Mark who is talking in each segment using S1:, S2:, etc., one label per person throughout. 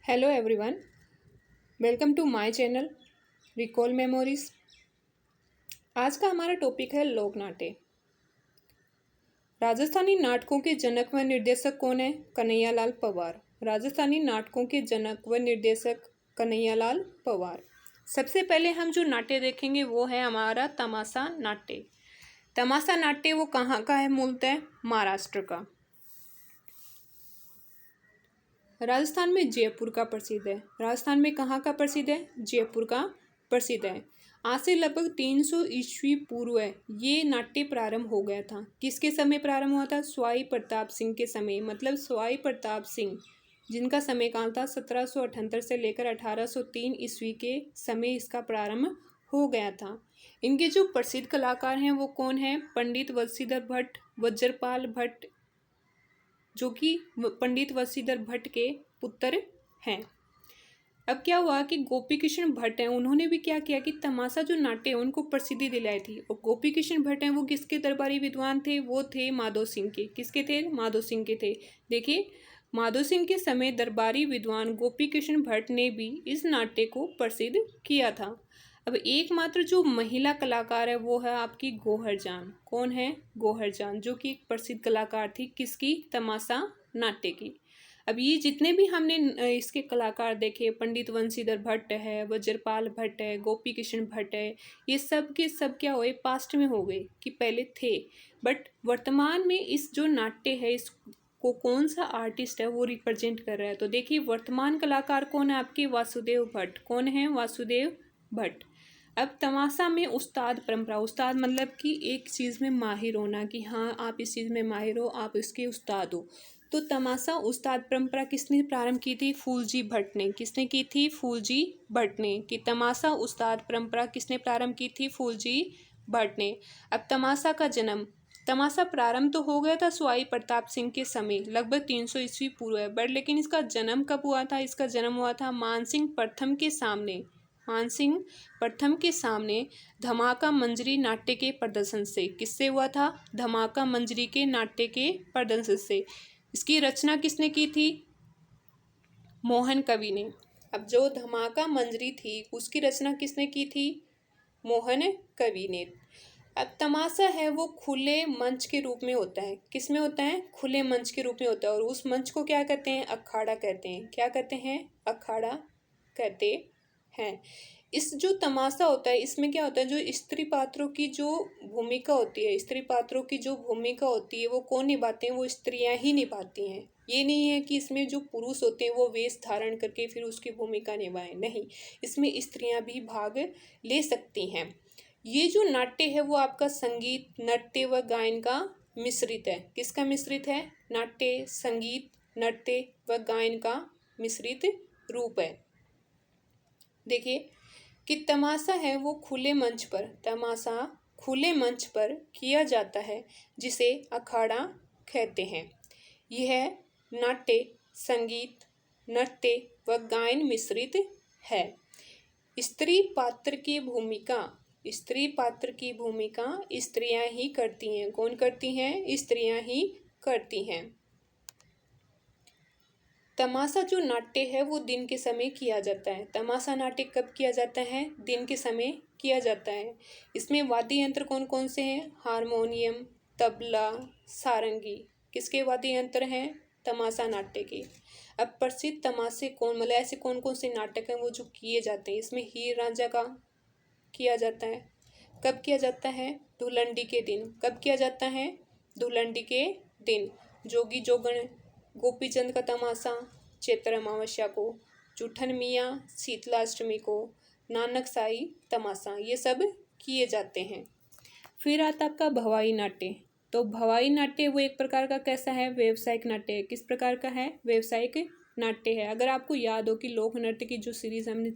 S1: Hello everyone, welcome to my channel Recall Memories. आज का हमारा टॉपिक है लोक नाट्य। राजस्थानी नाटकों के जनक व निर्देशक कौन है? कन्हैयालाल पंवार। राजस्थानी नाटकों के जनक व निर्देशक कन्हैयालाल पंवार। सबसे पहले हम जो नाट्य देखेंगे वो है हमारा तमाशा नाट्य। तमाशा नाट्य वो कहाँ का है? मूलतः महाराष्ट्र का। राजस्थान में जयपुर का प्रसिद्ध है। राजस्थान में कहाँ का प्रसिद्ध है? जयपुर का प्रसिद्ध है। आज से लगभग 300 ईस्वी पूर्व ये नाट्य प्रारंभ हो गया था। किसके समय प्रारंभ हुआ था? सवाई प्रताप सिंह के समय। मतलब सवाई प्रताप सिंह जिनका समय काल था 1778 से लेकर 1803 ईस्वी के समय इसका प्रारंभ हो गया था। इनके जो प्रसिद्ध कलाकार हैं वो कौन है? पंडित वत्सीधर भट्ट, वज्रपाल भट्ट, जो कि पंडित वत्सीधर भट्ट के पुत्र हैं। अब क्या हुआ कि गोपी कृष्ण भट्ट हैं, उन्होंने भी क्या किया कि तमाशा जो नाट्य है उनको प्रसिद्धि दिलाई थी। और गोपी कृष्ण भट्ट हैं वो किसके दरबारी विद्वान थे? वो थे माधो सिंह के। किसके थे? माधो सिंह के थे। देखिए, माधो सिंह के समय दरबारी विद्वान गोपी कृष्ण भट्ट ने भी इस नाट्य को प्रसिद्ध किया था। अब एकमात्र जो महिला कलाकार है वो है आपकी गौहर जान। कौन है? गौहर जान, जो कि एक प्रसिद्ध कलाकार थी। किसकी? तमाशा नाट्य की। अब ये जितने भी हमने इसके कलाकार देखे, पंडित वंशीधर भट्ट है, वज्रपाल भट्ट है, गोपी कृष्ण भट्ट है, ये सब के सब क्या हुए? पास्ट में हो गए कि पहले थे। बट वर्तमान में इस जो नाट्य है इसको कौन सा आर्टिस्ट है वो रिप्रेजेंट कर रहा है? तो देखिए, वर्तमान कलाकार कौन है आपके? वासुदेव भट्ट। कौन है? वासुदेव भट्ट। अब तमाशा में उस्ताद परंपरा। उस्ताद मतलब कि एक चीज़ में माहिर होना, कि हाँ आप इस चीज़ में माहिर हो, आप इसके उस्ताद हो। तो तमाशा उस्ताद परंपरा किसने प्रारंभ की थी? फूलजी भट्ट ने। किसने की थी? फूलजी भट्ट ने। कि तमाशा उस्ताद परंपरा किसने प्रारंभ की थी? फूलजी भट्ट ने। अब तमाशा का जन्म, तमाशा प्रारंभ तो हो गया था सवाई प्रताप सिंह के समय, लगभग 300 ईस्वी पूर्व है। बट लेकिन इसका जन्म कब हुआ था? इसका जन्म हुआ था मानसिंह प्रथम के सामने। मानसिंह प्रथम के सामने धमाका मंजरी नाट्य के प्रदर्शन से। किससे हुआ था? धमाका मंजरी के नाट्य के प्रदर्शन से। इसकी रचना किसने की थी? मोहन कवि ने। अब जो धमाका मंजरी थी उसकी रचना किसने की थी? मोहन कवि ने। अब तमाशा है वो खुले मंच के रूप में होता है। किस में होता है? खुले मंच के रूप में होता है। और उस मंच को क्या कहते हैं? अखाड़ा कहते हैं। क्या कहते हैं? अखाड़ा कहते हैं। इस जो तमाशा होता है इसमें क्या होता है? जो स्त्री पात्रों की जो भूमिका होती है, स्त्री पात्रों की जो भूमिका होती है वो कौन निभाते हैं? वो स्त्रियां ही निभाती हैं। ये नहीं है कि इसमें जो पुरुष होते हैं वो वेश धारण करके फिर उसकी भूमिका निभाएं, नहीं, इसमें स्त्रियां भी भाग ले सकती हैं। ये जो नाट्य है वो आपका संगीत, नृत्य व गायन का मिश्रित है। किसका मिश्रित है? नाट्य, संगीत, नृत्य व गायन का मिश्रित रूप है। देखिए कि तमाशा है वो खुले मंच पर, तमाशा खुले मंच पर किया जाता है जिसे अखाड़ा कहते हैं। यह नाट्य, संगीत, नृत्य व गायन मिश्रित है। स्त्री पात्र की भूमिका, स्त्री पात्र की भूमिका स्त्रियां ही करती हैं। कौन करती हैं? स्त्रियां ही करती हैं। तमाशा जो नाट्य है वो दिन के समय किया जाता है। तमाशा नाट्य कब किया जाता है? दिन के समय किया जाता है। इसमें वाद्य यंत्र कौन कौन से हैं? हारमोनियम, तबला, सारंगी। किसके वाद्य यंत्र हैं? तमाशा नाट्य के। अब प्रसिद्ध तमाशे कौन, मतलब ऐसे कौन कौन से नाटक हैं वो जो किए जाते हैं? इसमें हीर रांझा का किया जाता है। कब किया जाता है? धुलंडी के दिन। कब किया जाता है? धुलंडी के दिन। जोगी जोगण गोपीचंद का तमाशा चैत्र अमावस्या को, जूठन मियाँ शीतलाष्टमी को, नानक साई तमाशा, ये सब किए जाते हैं। फिर आता आपका भवाई नाट्य। तो भवाई नाट्य वो एक प्रकार का कैसा है? व्यावसायिक नाट्य है। किस प्रकार का है? व्यावसायिक नाट्य है। अगर आपको याद हो कि लोक नृत्य की जो सीरीज हमने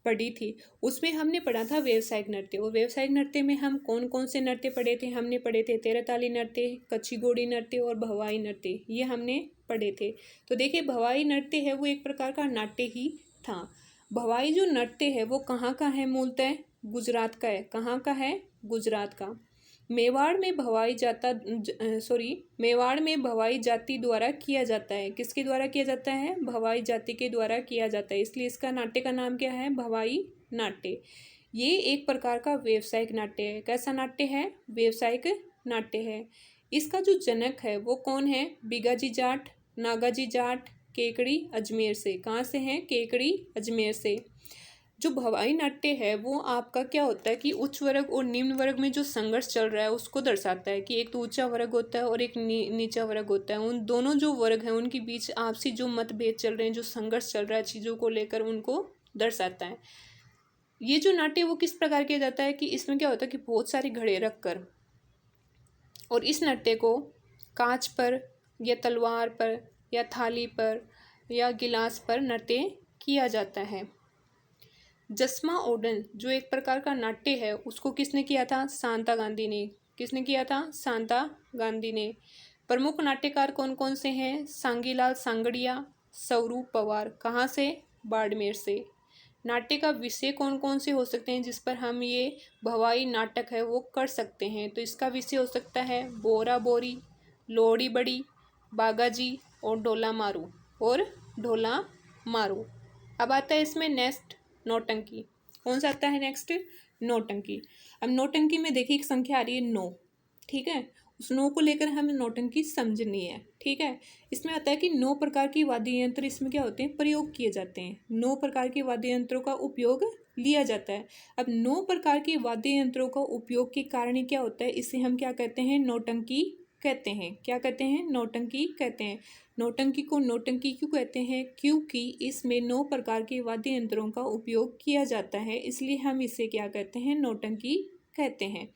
S1: पढ़ी थी उसमें हमने पढ़ा था व्यावसायिक नृत्य। और व्यावसायिक नृत्य में हम कौन कौन से नृत्य पढ़े थे? हमने पढ़े थे तेरताली नृत्य, कच्ची घोड़ी नृत्य और भवाई नृत्य, ये हमने पढ़े थे। तो देखिए, भवाई नृत्य है वो एक प्रकार का नाट्य ही था। भवाई जो नृत्य है वो कहाँ का है? मूलतः गुजरात का है। कहाँ का है? गुजरात का। मेवाड़ में भवाई जाति द्वारा किया जाता है। किसके द्वारा किया जाता है? भवाई जाति के द्वारा किया जाता है, इसलिए इसका नाट्य का नाम क्या है? भवाई नाट्य। ये एक प्रकार का व्यावसायिक नाट्य है। कैसा नाट्य है? व्यावसायिक नाट्य है। इसका जो जनक है वो कौन है? बिगाजी जाट, नागाजी जाट, केकड़ी अजमेर से। कहाँ से हैं? केकड़ी अजमेर से। जो भवाई नाट्य है वो आपका क्या होता है कि उच्च वर्ग और निम्न वर्ग में जो संघर्ष चल रहा है उसको दर्शाता है कि एक तो ऊंचा वर्ग होता है और एक नीचा वर्ग होता है। उन दोनों जो वर्ग हैं उनके बीच आपसी जो मतभेद चल रहे हैं, जो संघर्ष चल रहा है चीज़ों को लेकर, उनको दर्शाता है। ये जो नाट्य वो किस प्रकार किया जाता है कि इसमें क्या होता है कि बहुत सारे घड़े रख कर और इस नाट्य को कांच पर या तलवार पर या थाली पर या गिलास पर नृत्य किया जाता है। जसमा ओडन जो एक प्रकार का नाट्य है उसको किसने किया था? शांता गांधी ने। किसने किया था? शांता गांधी ने। प्रमुख नाट्यकार कौन कौन से हैं? सांगीलाल सांगड़िया, स्वरूप पवार। कहाँ से? बाड़मेर से। नाट्य का विषय कौन कौन से हो सकते हैं जिस पर हम ये भवाई नाटक है वो कर सकते हैं? तो इसका विषय हो सकता है बोरा बोरी, लोहड़ी बड़ी, बागाजी और ढोला मारू। अब आता है इसमें नेक्स्ट नौटंकी। कौन सा आता है नेक्स्ट? नौटंकी। अब नौटंकी में देखिए एक संख्या आ रही है 9, ठीक है। उस 9 को लेकर हमें नौटंकी समझनी है, ठीक है। इसमें आता है कि 9 प्रकार के वाद्य यंत्र इसमें क्या होते हैं? प्रयोग किए जाते हैं। 9 प्रकार के वाद्य यंत्रों का उपयोग लिया जाता है। अब 9 प्रकार के वाद्य यंत्रों का उपयोग के कारण क्या होता है? इसे हम क्या कहते हैं? नौटंकी कहते हैं। क्या कहते हैं? नौटंकी कहते हैं। नौटंकी को नौटंकी क्यों कहते हैं? क्योंकि इसमें 9 प्रकार के वाद्य यंत्रों का उपयोग किया जाता है, इसलिए हम इसे क्या कहते हैं? नौटंकी कहते हैं।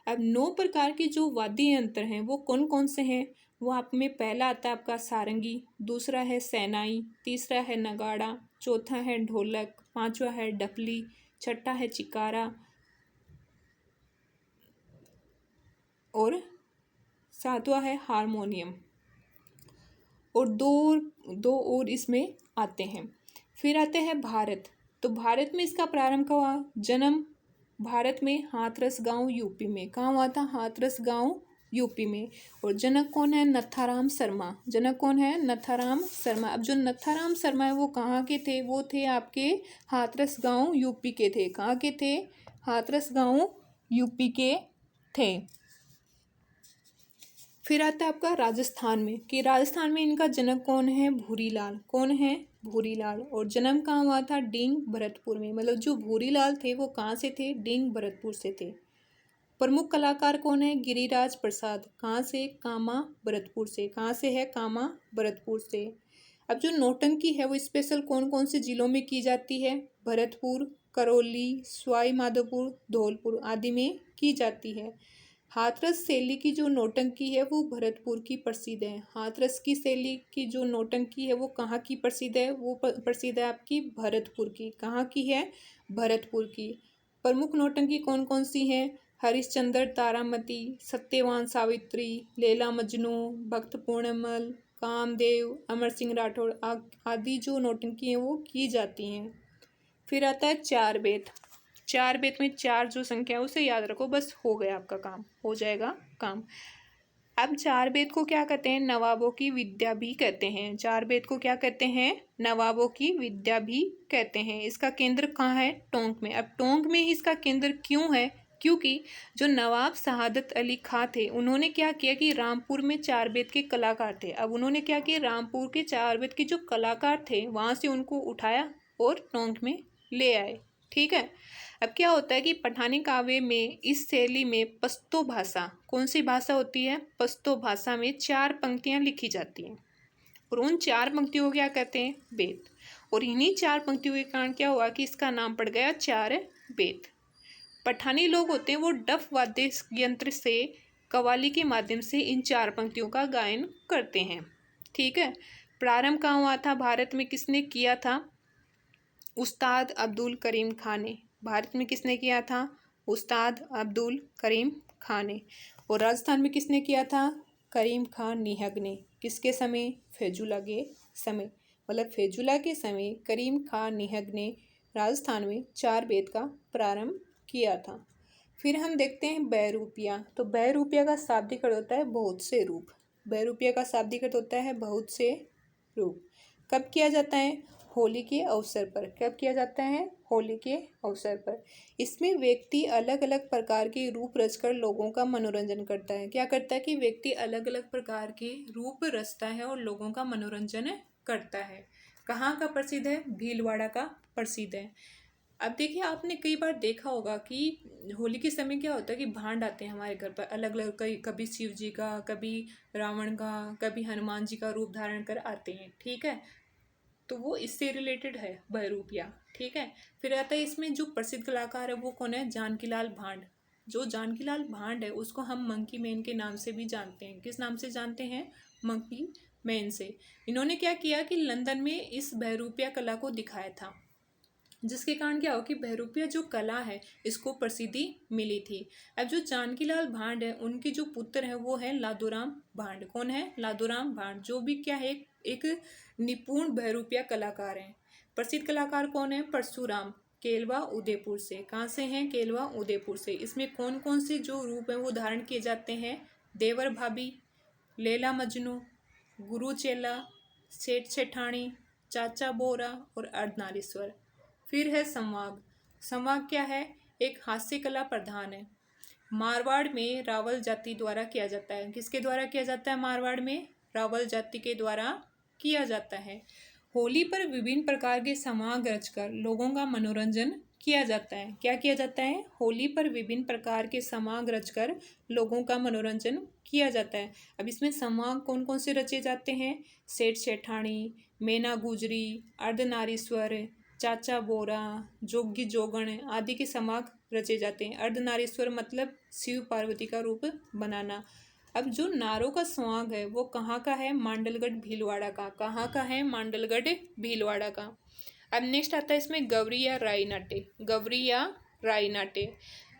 S1: अब 9 प्रकार के जो वाद्य यंत्र हैं वो कौन कौन से हैं? वो आप में पहला आता है आपका सारंगी, दूसरा है सैनाई, तीसरा है नगाड़ा, चौथा है ढोलक, पांचवा है डफली, छठा है चिकारा और सातवां है हारमोनियम। और दो और इसमें आते हैं। फिर आते हैं भारत। तो भारत में इसका प्रारंभ कब हुआ? जन्म भारत में हाथरस गांव यूपी में। कहाँ हुआ था? हाथरस गांव यूपी में। और जनक कौन है? नथाराम शर्मा। जनक कौन है? नथाराम शर्मा। अब जो नथाराम शर्मा है वो कहाँ के थे? वो थे आपके हाथरस गांव यूपी के थे। कहाँ के थे? हाथरस गांव यूपी के थे। फिर आता है आपका राजस्थान में कि राजस्थान में इनका जनक कौन है? भूरीलाल। कौन है? भूरीलाल। और जन्म कहाँ हुआ था? डींग भरतपुर में। मतलब जो भूरीलाल थे वो कहाँ से थे? डींग भरतपुर से थे। प्रमुख कलाकार कौन है? गिरिराज प्रसाद। कहाँ से? कामा भरतपुर से। कहाँ से है? कामा भरतपुर से। अब जो नौटंकी है वो स्पेशल कौन कौन से जिलों में की जाती है? भरतपुर, करौली, सवाई माधोपुर, धौलपुर आदि में की जाती है। हाथरस शैली की जो नौटंकी है वो भरतपुर की प्रसिद्ध है। हाथरस की शैली की जो नौटंकी है वो कहाँ की प्रसिद्ध है? वो प्रसिद्ध है आपकी भरतपुर की। कहाँ की है? भरतपुर की। प्रमुख नौटंकी कौन कौन सी हैं? हरिश्चंद्र, तारामती, सत्यवान सावित्री, लैला मजनू, भक्त पूर्णमल, कामदेव, अमर सिंह राठौड़ आदि जो नौटंकी हैं वो की जाती हैं। फिर आता है चार बेत। चार बेत में 4 जो संख्या है उसे याद रखो, बस हो गया आपका काम, हो जाएगा काम। अब चार बेत को क्या कहते हैं? नवाबों की विद्या भी कहते हैं। चार बेत को क्या कहते हैं? नवाबों की विद्या भी कहते हैं। इसका केंद्र कहाँ है? टोंक में। अब टोंक में ही इसका केंद्र क्यों है? क्योंकि जो नवाब शहादत अली खां थे उन्होंने क्या किया कि रामपुर में चार बेत के कलाकार थे। अब उन्होंने क्या किया? रामपुर के चार बेत के जो कलाकार थे वहाँ से उनको उठाया और टोंक में ले आए, ठीक है। अब क्या होता है कि पठानी काव्य में इस शैली में पश्तो भाषा, कौन सी भाषा होती है? पश्तो भाषा में 4 पंक्तियां लिखी जाती हैं और उन 4 पंक्तियों को क्या कहते हैं? बेत। और इन्हीं 4 पंक्तियों के कारण क्या हुआ कि इसका नाम पड़ गया चार बेत। पठानी लोग होते हैं वो डफ वाद्य यंत्र से कव्वाली के माध्यम से इन 4 पंक्तियों का गायन करते हैं, ठीक है। प्रारंभ कहाँ हुआ था? भारत में किसने किया था? उस्ताद अब्दुल करीम खान ने। भारत में किसने किया था? उस्ताद अब्दुल करीम खान ने। और राजस्थान में किसने किया था? करीम खान निहंग ने। किसके समय? फैजुला के समय। मतलब फैजुला के समय करीम खान निहंग ने राजस्थान में चार बेत का प्रारंभ किया था। फिर हम देखते हैं बहरूपिया। तो बहरूपिया का शाब्दिक अर्थ होता है बहुत से रूप। बहरूपिया का शाब्दिक अर्थ होता है बहुत से रूप। कब किया जाता है? होली के अवसर पर। कब किया जाता है? होली के अवसर पर। इसमें व्यक्ति अलग अलग प्रकार के रूप रचकर लोगों का मनोरंजन करता है। क्या करता है कि व्यक्ति अलग अलग प्रकार के रूप रचता है और लोगों का मनोरंजन करता है। कहाँ का प्रसिद्ध है? भीलवाड़ा का प्रसिद्ध है। अब देखिए, आपने कई बार देखा होगा कि होली के समय क्या होता है कि भांड आते हैं हमारे घर पर अलग अलग, कभी शिव जी का, कभी रावण का, कभी हनुमान जी का रूप धारण कर आते हैं। ठीक है, तो वो इससे रिलेटेड है बहरूपिया। ठीक है, फिर आता है इसमें जो प्रसिद्ध कलाकार है वो कौन है? जानकीलाल भांड। जो जानकीलाल भांड है उसको हम मंकी मैन के नाम से भी जानते हैं। किस नाम से जानते हैं? मंकी मैन से। इन्होंने क्या किया कि लंदन में इस बहरूपिया कला को दिखाया था, जिसके कारण क्या हो कि बहरूपिया जो कला है इसको प्रसिद्धि मिली थी। अब जो जानकीलाल भांड है उनके जो पुत्र है वो है लादूराम भांड। कौन है? लादूराम भांड, जो भी क्या है एक निपुण बहरूपिया कलाकार हैं। प्रसिद्ध कलाकार कौन है? परशुराम, केलवा उदयपुर से। कहाँ से हैं? केलवा उदयपुर से। इसमें कौन कौन से जो रूप हैं वो धारण किए जाते हैं? देवर भाभी, लैला मजनू, गुरु चेला, सेठ सेठानी, चाचा बोरा और अर्धनारीश्वर। फिर है संवाग। संवाग क्या है? एक हास्य कला प्रधान है। मारवाड़ में रावल जाति द्वारा किया जाता है। किसके द्वारा किया जाता है? मारवाड़ में रावल जाति के द्वारा किया जाता है। होली पर विभिन्न प्रकार के समाग रचकर लोगों का मनोरंजन किया जाता है। क्या किया जाता है? होली पर विभिन्न प्रकार के समाग रचकर लोगों का मनोरंजन किया जाता है। अब इसमें समाग कौन कौन से रचे जाते हैं? सेठ सेठानी, मैना गुजरी, अर्धनारीश्वर, चाचा बोरा, जोगी जोगण आदि के समाग रचे जाते हैं। अर्धनारीश्वर मतलब शिव पार्वती का रूप बनाना। अब जो नारों का समाग है वो कहाँ का है? मांडलगढ़ भीलवाड़ा का। कहाँ का है? मांडलगढ़ भीलवाड़ा का। अब नेक्स्ट आता है इसमें गवरी या राई नाट्य। गवरी या राई नाट्य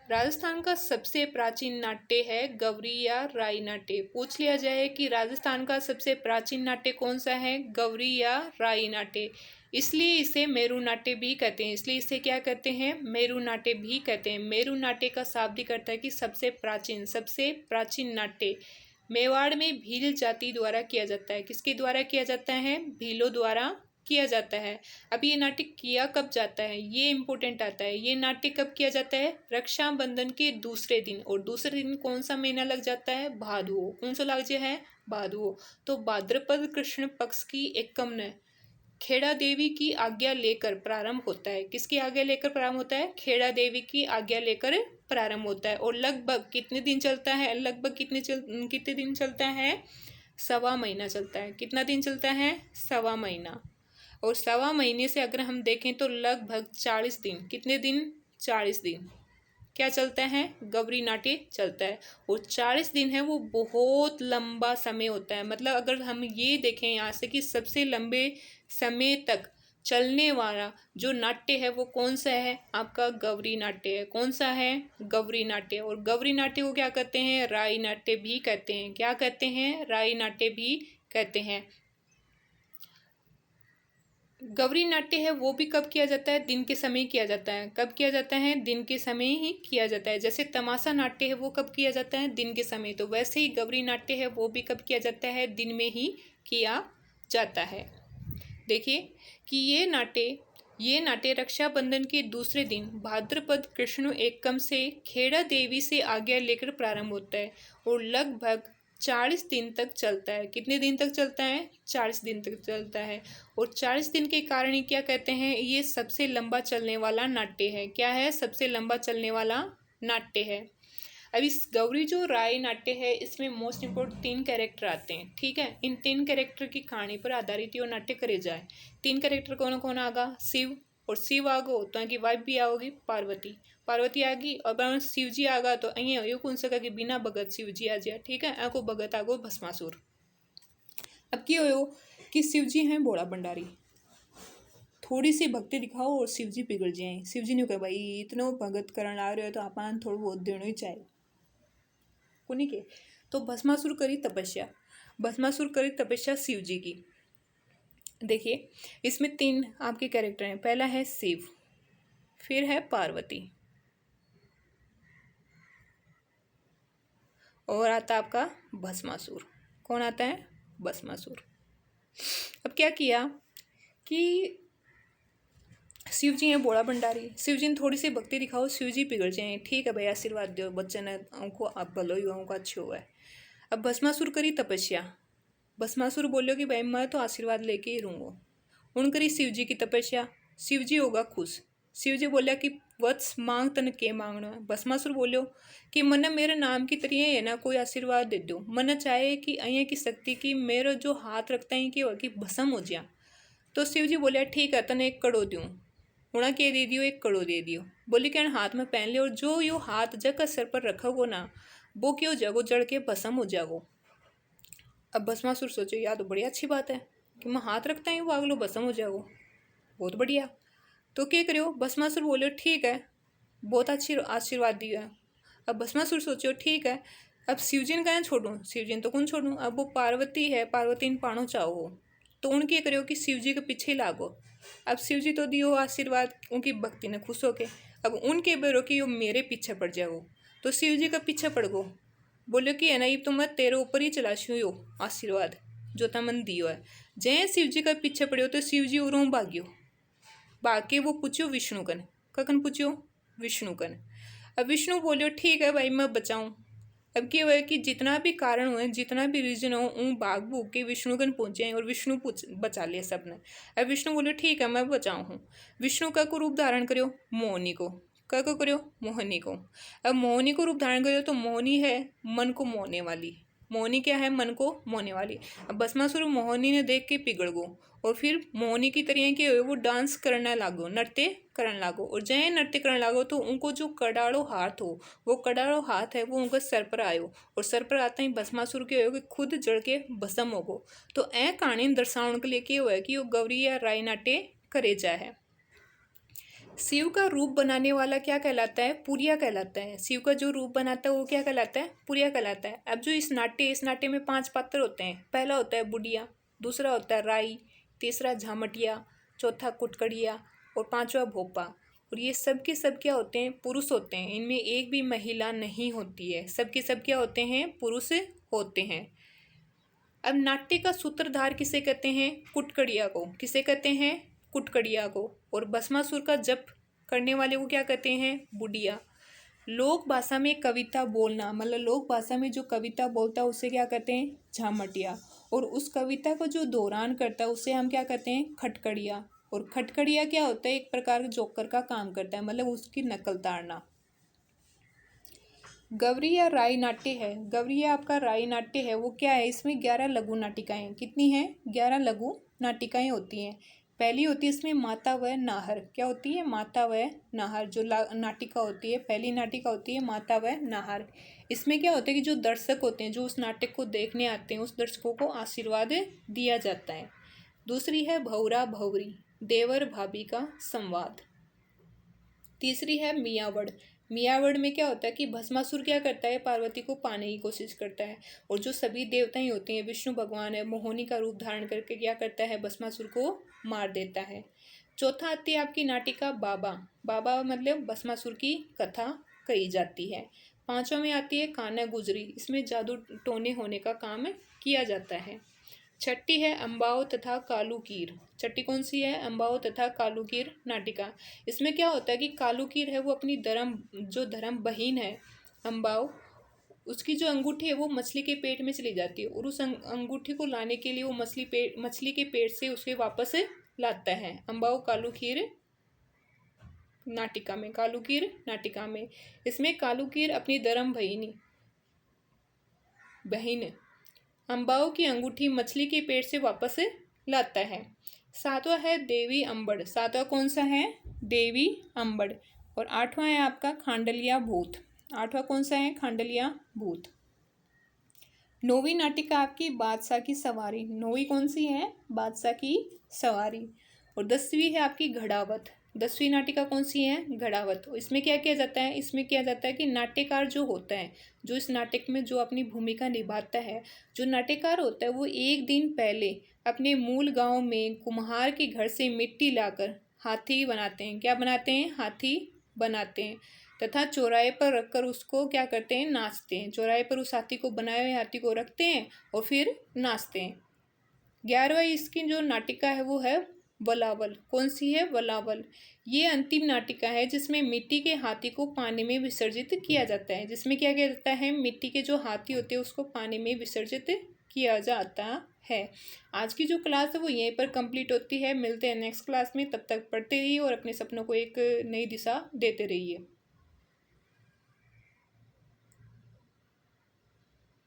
S1: राजस्थान का सबसे प्राचीन नाट्य है। गवरी या राई नाट्य पूछ लिया जाए कि राजस्थान का सबसे प्राचीन नाट्य कौन सा है? गवरी या राई नाट्य। इसलिए इसे मेरू नाट्य भी कहते हैं। इसलिए इसे क्या कहते हैं? मेरू नाट्य भी कहते हैं। मेरू नाट्य का शाब्दिक अर्थ है कि सबसे प्राचीन नाट्य। मेवाड़ में भील जाति द्वारा किया जाता है। किसके द्वारा किया जाता है? भीलों द्वारा किया जाता है। अब ये नाट्य किया कब जाता है? ये इंपॉर्टेंट आता है। ये नाट्य कब किया जाता है? रक्षाबंधन के दूसरे दिन। और दूसरे दिन कौन सा महीना लग जाता है? भादुओ। कौन सा लग जाए है? भादुओ। तो भाद्रपद कृष्ण पक्ष की एकम खेड़ा देवी की आज्ञा लेकर प्रारंभ होता है। किसकी आज्ञा लेकर प्रारंभ होता है? खेड़ा देवी की आज्ञा लेकर प्रारंभ होता है। और लगभग कितने दिन चलता है? लगभग कितने दिन चलता है? सवा महीना चलता है। कितना दिन चलता है? सवा महीना। और सवा महीने से अगर हम देखें तो लगभग 40 दिन। कितने दिन? 40 दिन क्या चलता है? गौरी नाट्य चलता है। और 40 दिन है वो बहुत लंबा समय होता है। मतलब अगर हम ये देखें यहाँ से कि सबसे लंबे समय तक चलने वाला जो नाट्य है वो कौन सा है? आपका गौरी नाट्य है। कौन सा है? गौरी नाट्य। और गौरी नाट्य को क्या कहते हैं? राई नाट्य भी कहते हैं। क्या कहते हैं? राई नाट्य भी कहते हैं। गौरी नाट्य है वो भी कब किया जाता है? दिन के समय किया जाता है। कब किया जाता है? दिन के समय ही किया जाता है। जैसे तमाशा नाट्य है वो कब किया जाता है? दिन के समय। तो वैसे ही गौरी नाट्य है वो भी कब किया जाता है? दिन में ही किया जाता है। देखिए कि ये नाट्य रक्षाबंधन के दूसरे दिन भाद्रपद कृष्ण एकम से खेड़ा देवी से आज्ञा लेकर प्रारंभ होता है और लगभग 40 दिन तक चलता है। कितने दिन तक चलता है? 40 दिन तक चलता है। और 40 दिन के कारण ही क्या कहते हैं? ये सबसे लंबा चलने वाला नाट्य है। क्या है? सबसे लंबा चलने वाला नाट्य है। अब इस गौरी जो राय नाट्य है इसमें मोस्ट इम्पोर्टेंट 3 कैरेक्टर आते हैं। ठीक है, इन 3 कैरेक्टर की कहानी पर आधारित ये नाट्य करे जाए। 3 कैरेक्टर कौन कौन आगा? शिव। और शिव आगो तो की वाइफ भी आओगी पार्वती। पार्वती आ गई और शिव जी आगा तो अँ यो कौन सका कि बिना भगत शिव जी आ जाए। ठीक है, को भगत आगो भस्मासुर। अब क्या हो कि शिव जी हैं बोड़ा भंडारी, थोड़ी सी भक्ति दिखाओ और शिव जी पिघल जाए। शिव जी ने कहा भाई इतना भगत करने आ रहे हो तो अपन थोड़ा बहुत देना ही चाहिए उन्हीं के। तो भस्मासुर करी तपस्या शिव जी की। देखिए इसमें 3 आपके कैरेक्टर हैं। पहला है शिव, फिर है पार्वती, और आता आपका भस्मासुर। कौन आता है? भस्मासुर। अब क्या किया कि शिव जी हैं बोला भंडारी, शिव जी ने थोड़ी सी भक्ति दिखाओ, शिव जी पिघल जाए, ठीक है भाई आशीर्वाद दो, बच्चे ने उनको आप भलो ही उनको अच्छे हुआ है। अब भस्मासुर करी तपस्या। भस्मासुर बोलो कि भाई मैं तो आशीर्वाद लेके ही रहूँगा। उन करी शिव जी की तपस्या, शिव जी होगा खुश। शिव जी बोलिया कि वत्स मांग तन के मांगना है। भस्मासुर बोलो कि मन मेरे नाम की तरिए है ना कोई आशीर्वाद दे दो, मन चाहे कि अं की शक्ति की मेरा जो हाथ रखता है कि भस्म हो जाए। तो शिव जी बोलिया ठीक है तने 1 करोड़ दूँ। उड़ा के दे दियो, 1 करोड़ दे दियो। बोली क्या हाथ में पहन ले, और जो यो हाथ जगह सर पर रखा हो ना वो क्यों जगो जड़ के भस्म हो जाओ। अब भस्मासुर सोचो यार तो बड़ी अच्छी बात है कि मैं हाथ रखता हूँ वो अगलो भस्म हो जाओ, बहुत बढ़िया। तो क्या करो, भस्मासुर बोलो ठीक है बहुत अच्छी आशीर्वाद दिया है। अब भस्मासुर सोचो ठीक है अब शिवजी ने कहाँ छोड़ूं, शिवजी ने तो कौन छोड़ूं, अब वो पार्वती है, पार्वती ने पानो चाहो तो उनके करो कि शिवजी के पीछे लागो। अब शिवजी तो दियो आशीर्वाद उनकी भक्ति ने खुश होके, अब उनके बेरो कि यो मेरे पीछे पड़ जाओ, तो शिवजी का पीछे पड़ गो। बोलो कि है ना ये तो मैं तेरे ऊपर ही चलाशू यो आशीर्वाद जो तमन दियो है। जय शिवजी का पीछे पड़ो तो शिवजी उरों भाग्यो, भाग के वो पूछो विष्णु कन, ककन पूछो विष्णु कन। अब विष्णु बोलियो ठीक है भाई मैं बचाऊं। अब क्या हुआ कि जितना भी कारण हुए, जितना भी रीजन हो, उन भाग भूग के विष्णुगण पहुंचे और विष्णु बचा लिया सबने। अब विष्णु बोले ठीक है मैं बचाऊं हूँ। विष्णु का को रूप धारण करो मोहिनी को, क्या को करो मोहिनी को। अब मोहिनी को रूप धारण करो तो मोहिनी है मन को मोहने वाली, मोहिनी क्या है मन को मोहने वाली। अब भस्मासुर मोहिनी ने देख के पिघल गो और फिर मोहिनी की तरह के वो डांस करने लागो, नृत्य करने लागो। और जय नृत्य करने लागो तो उनको जो कड़ाड़ो हाथ हो, वो कड़ाड़ो हाथ है वो उनके सर पर आयो, और सर पर आते ही भस्मासुर के हो कि खुद जड़ के भस्म हो गो। तो ए कहानी दर्शाने के लिए क्या हुआ है कि वो गौरी या राय नाट्य करे जा है। शिव का रूप बनाने वाला क्या कहलाता है? पुरिया कहलाता है। शिव का जो रूप बनाता है वो क्या कहलाता है? पुरिया कहलाता है। अब जो इस नाट्य में 5 पात्र होते हैं। पहला होता है बुढ़िया, दूसरा होता है राई, तीसरा झामटिया, चौथा कुटकड़िया और 5वां भोपा। और ये सब के सब क्या होते हैं? पुरुष होते हैं। इनमें एक भी महिला नहीं होती है। सब के सब क्या होते हैं? पुरुष होते हैं। अब नाट्य का सूत्रधार किसे कहते हैं? कुटकड़िया को। किसे कहते हैं? कुटकड़िया को। और भस्मासुर का जप करने वाले को क्या कहते हैं? बुढ़िया। लोक भाषा में कविता बोलना, मतलब लोक भाषा में जो कविता बोलता है उसे क्या कहते हैं? झामटिया। और उस कविता को जो दोहरान करता है उसे हम क्या कहते हैं? खटकड़िया। और खटकड़िया क्या होता है? एक प्रकार का जोकर का काम करता है, मतलब उसकी नकल ताड़ना। गौरी या राई नाट्य है। गौरी या आपका राई नाट्य है वो क्या है? इसमें 11 लघु नाटिकाएं, कितनी हैं? 11 लघु नाटिकाएं होती हैं। पहली होती है इसमें माता व नाहर। क्या होती है? माता व नाहर। जो नाटिका होती है, पहली नाटिका होती है माता व नाहर। इसमें क्या होता है कि जो दर्शक होते हैं, जो उस नाटक को देखने आते हैं, उस दर्शकों को आशीर्वाद दिया जाता है। दूसरी है भौरा भौरी, देवर भाभी का संवाद। तीसरी है मियावड़। मियावड़ में क्या होता है कि भस्मासुर क्या करता है? पार्वती को पाने की कोशिश करता है, और जो सभी देवताएं होती हैं, विष्णु भगवान है, मोहिनी का रूप धारण करके क्या करता है? भस्मासुर को मार देता है। चौथा आती है आपकी नाटिका बाबा। बाबा मतलब भस्मासुर की कथा कही जाती है। 5वां में आती है कान्हा गुजरी। इसमें जादू टोने होने का काम किया जाता है। छठी है अम्बाओ तथा कालूकीर। छठी कौन सी है? अम्बाओ तथा कालूकीर नाटिका। इसमें क्या होता है कि कालूकीर है वो अपनी धर्म बहिन है अम्बाओ, उसकी जो अंगूठी है वो मछली के पेट में चली जाती है, और उस अंगूठी को लाने के लिए वो मछली के पेट से उसे वापस लाता है। अम्बाओ कालूकीर नाटिका में, कालूकीर नाटिका में। इसमें कालूकीर अपनी धर्म बहिन अम्बाओ की अंगूठी मछली के पेट से वापस लाता है। 7वां है देवी अम्बड़। 7वां कौन सा है? देवी अम्बड़। और 8वां है आपका खांडलिया भूत। 8वां कौन सा है? खांडलिया भूत। 9वीं नाटिका आपकी बादशाह की सवारी। 9वीं कौन सी है? बादशाह की सवारी। और 10वीं है आपकी घड़ावत। 10वीं नाटिका कौन सी है? घड़ावत। इसमें क्या किया जाता है? इसमें किया जाता है कि नाट्यकार जो होता है, जो इस नाटक में जो अपनी भूमिका निभाता है, जो नाट्यकार होता है वो एक दिन पहले अपने मूल गांव में कुम्हार के घर से मिट्टी लाकर हाथी बनाते हैं। क्या बनाते हैं? हाथी बनाते हैं। तथा चौराहे पर रखकर उसको क्या करते हैं, नाचते हैं। चौराहे पर उस हाथी को, बनाए हुए हाथी को रखते हैं और फिर नाचते हैं। 11वां इसकी जो नाटिका है वो है वलावल। कौन सी है? वलावल। ये अंतिम नाटिका है जिसमें मिट्टी के हाथी को पानी में विसर्जित किया जाता है। जिसमें क्या किया जाता है, मिट्टी के जो हाथी होते हैं उसको पानी में विसर्जित किया जाता है। आज की जो क्लास है वो यहीं पर कंप्लीट होती है। मिलते हैं नेक्स्ट क्लास में, तब तक पढ़ते रहिए और अपने सपनों को एक नई दिशा देते रहिए।